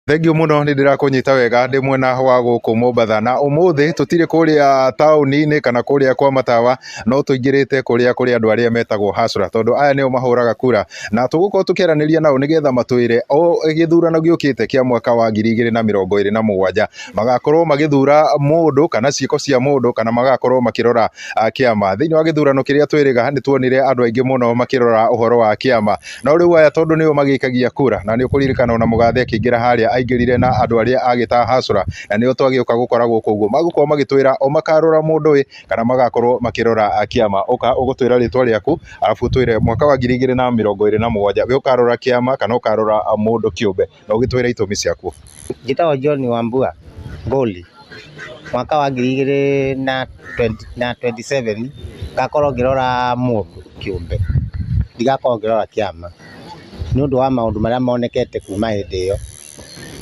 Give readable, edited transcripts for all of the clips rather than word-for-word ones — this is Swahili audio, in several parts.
Thengio muno ni ndirakunyita wega ndi mwena wa guku Mombatha na umuthi tutire kuria tauni-ini kana kuria kwa matawa no tuingirite kuria andu aria metagwo Hasra tondu aya nio mahuraga kura na tugukorwo tukiraniria nao nigetha matwire o githurano giukite kia mwaka wa 2027 magakorwo magithura mundu kana ciiko cia mundu kana magakorwo makirora kiama thiini wa githurano kiria twiriga ni tuonire andu aingi muno makirora uhoro wa kiama no riu aya tondu nio magikagia kura na ni ukuririkana ona mugathe akingira haria aingirire na andu aria agita Hasra na nio twagiuka gukoragwo koguo magukorwo magitwira o makarora mundu kana magakorwo makirora kiama ugutwira ritwa riaku alafu twire mwaka wa 2027 we ukarora kiama kana ukarora mundu kiumbe na ugitwira itumi ciaku. Njitagwo John Wambua Goli mwaka wa 2027 ngakorwo ngirora mundu kiumbe ndigakorwo ngirora kiama ni undu wa maundu maria monekete kuma hindi iyo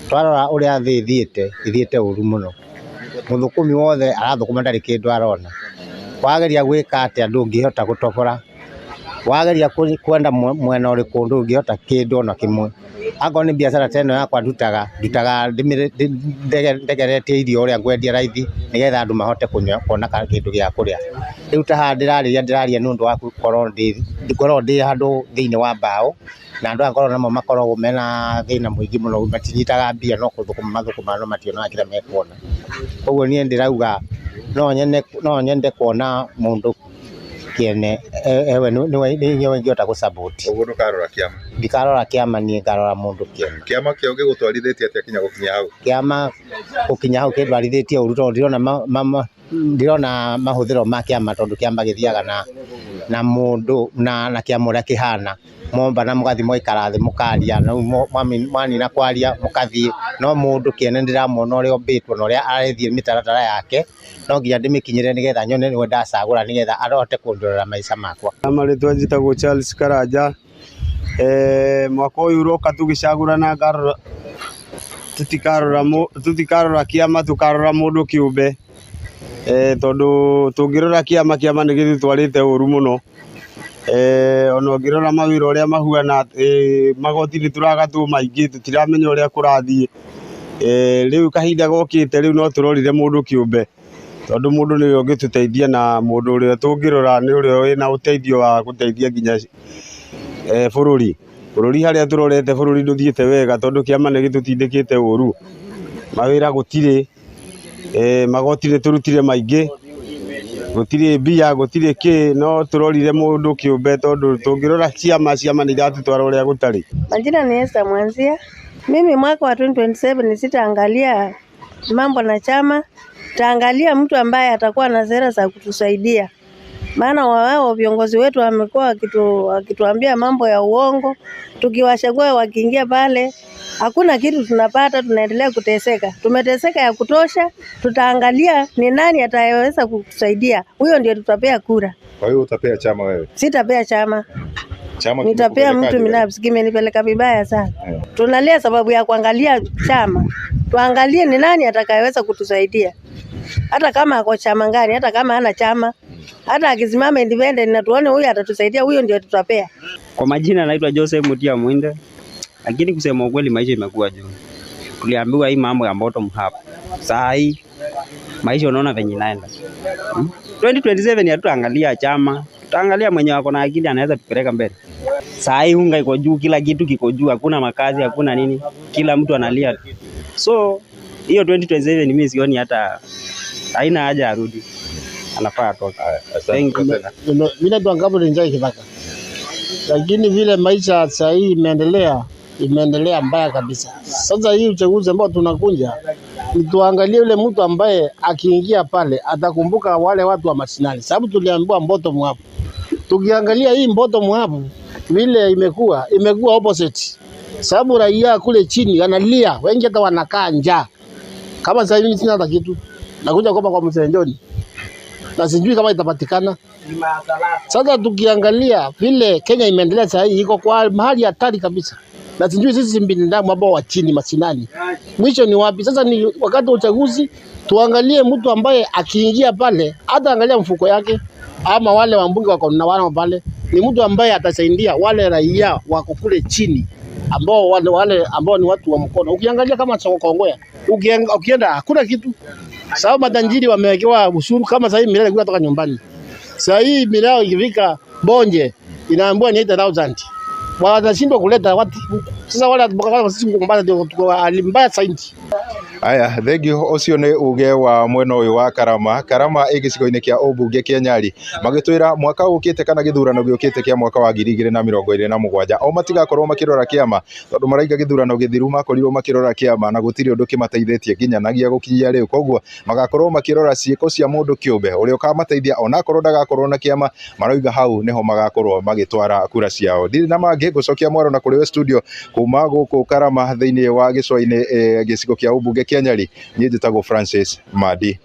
twarora uria thi ithiite uru muno muthukumi wothe arathukuma ndari kindu arona wageria gwika ati andu ngihota gutobora wageria kwenda mwena uriku ndu ngihota kindu ona kimwe akorwo ni biashara teno yakwa ndutaga ndegeretie irio uria ngwendia raithi nigetha andu mahote kuona kindu gia kuria riu ta ndiraria ni undu wa gukorwo ndi handu thiini wa mbao na andu akorwo namo makoragwo mena thina muingi muno matinyitaga mbia no kuthukuma no mationaga kira mekuona koguo nie ndirauga no nyende kuona mundu kiene ewe ni ngihota gu support uguo ndukarora kiama ndikarora kiama nie ngarora mundu kiene kiama kio gigutwarithitie atia kinya gukinya hau kiama gukinya hau kindwarithitie uru tondu ndirona mahuthiro ma kiama tondu kiama githiaga na mundu na kiama uria kihana momba na mugathi moikara thi mukaria na mwani na kwaria mukathi no mundu kiene ndiramona uria ombitwo na uria arethie mitaratara yake no nginya ndimikinyire nigetha nyone niwe ndacagura nigetha arote kundorera maica makwa. Amaritwa njitagwo Charles Karanja mwaka uyu uroka tugicagurana ngarora tutikarora kiama tukarora mundu kiumbe tondu tungirora kiama ni githitwarite uru muno ona ngirora mawira uria mahuana magoti ni turaga tu maingi tutiramenya uria kurathie riu kahinda gokite riu no turorire mundu kiumbe tondu mundu ni ungituteithia na mundu uria tungirora ni uria wina uteithio wa guteithia nginya bururi haria turorete bururi nduthiite wega tondu kiama ni gitutindikite uru mawira gutire magoti ni turutire maingi gutire mbia gutire ki no turorire mundu kiumbe tondu tungirora ciama ni iratutwara uria gutari. Majina ni Esther Mwanzia. Mimi mwaka wa 2027 sitaangalia mambo na chama, taangalia mtu ambaye atakuwa na sera za kutusaidia. Maana wao viongozi wetu wamekuwa wakituambia mambo ya uongo, tukiwachagua wakiingia pale hakuna kitu tunapata, tunaendelea kuteseka. Tumeteseka ya kutosha, tutaangalia ni nani atayeweza kutusaidia. Huyo ndio tutapea kura. Kwa hiyo utapea chama wewe? Sitapea chama. Nitapea mtu binafsi, kimenipeleka vibaya sana. Tunalia sababu ya kuangalia chama. Tuangalie ni nani atakayeweza kutusaidia. Hata kama ako chama gani, hata kama hana chama, hata akisimama independent na tuone huyu atatusaidia, huyo ndio tutapea. Kwa majina naitwa Joseph Mutia Mwinde. Lakini kusema ukweli maisha imekuwa juu. Tuliambiwa hii mambo ya bottom up. Saa hii maisha unaona venye inaenda. 2027 hatuangalia chama, tutaangalia mwenye wako na akili anaweza tupeleka mbele. Saa hii unga iko juu, kila kitu kiko juu, hakuna makazi, hakuna nini. Kila mtu analia. So hiyo 2027 mimi sioni hata haina haja arudi. Anafaa atoke. Vile tuangapo njai kibaka. Lakini vile maisha saa hii imeendelea mbaya kabisa. Sasa hii uchaguzi ambao tunakunja tuangalie yule mtu ambaye akiingia pale atakumbuka wale watu wa mashinani, sababu tuliambiwa bottom up. Tukiangalia hii bottom up vile imekuwa opposite, sababu raia kule chini analia, wengi hata wanakaa njaa. Kama sasa hivi sina hata kitu, nakuja kwa Msenjoni na sijui kama itapatikana. Sasa tukiangalia vile Kenya imeendelea sasa hii iko kwa mahali hatari kabisa. Na sijui sisi binadamu ambao wa chini mashinani mwisho ni wapi? Sasa ni wakati wa uchaguzi, tuangalie mtu ambaye akiingia pale hata angalia mfuko yake ama wale wambunge wako na wana pale, ni mtu ambaye atasaidia wale raia wako kule chini ambao wale ambao ni watu wa mkono. Ukiangalia kama soko Kongowea, ukienda hakuna kitu. Sababu matajiri wamewekewa ushuru kama sasa hivi Milele kutoka nyumbani. Sasa hii Milele ikifika Bonje inaambiwa ni 8000. Wanashindwa kuleta watu. Sasa wale sisi kumbana ndio alimbaya zaidi. Aya, thengio ucio ni uge wa mwena uyu wa Karama igicigo-ini kia ubunge kia Nyali magitwira mwaka ukite kana githurano giukite kia mwaka wa 2027 o matigakorwo makirora kiama tondu maraiga githurano githiru makorirwo makirora kiama na gutiri undu kimateithĩtie nginyanagia gukinyia riu koguo magakorwo makirora ciiko cia mundu kiumbe uria ukamateithia ona korwo ndagakorwo na kiama maroiga hau niho magakorwo magitwara kura ciao. Ndiri na mangi gucokia mwaro na kuri we studio kuma guku Karama thiini wa gicwa-ini gicigo kia ubunge kia Nyali. Niĩ njĩtagwo Francis Madi.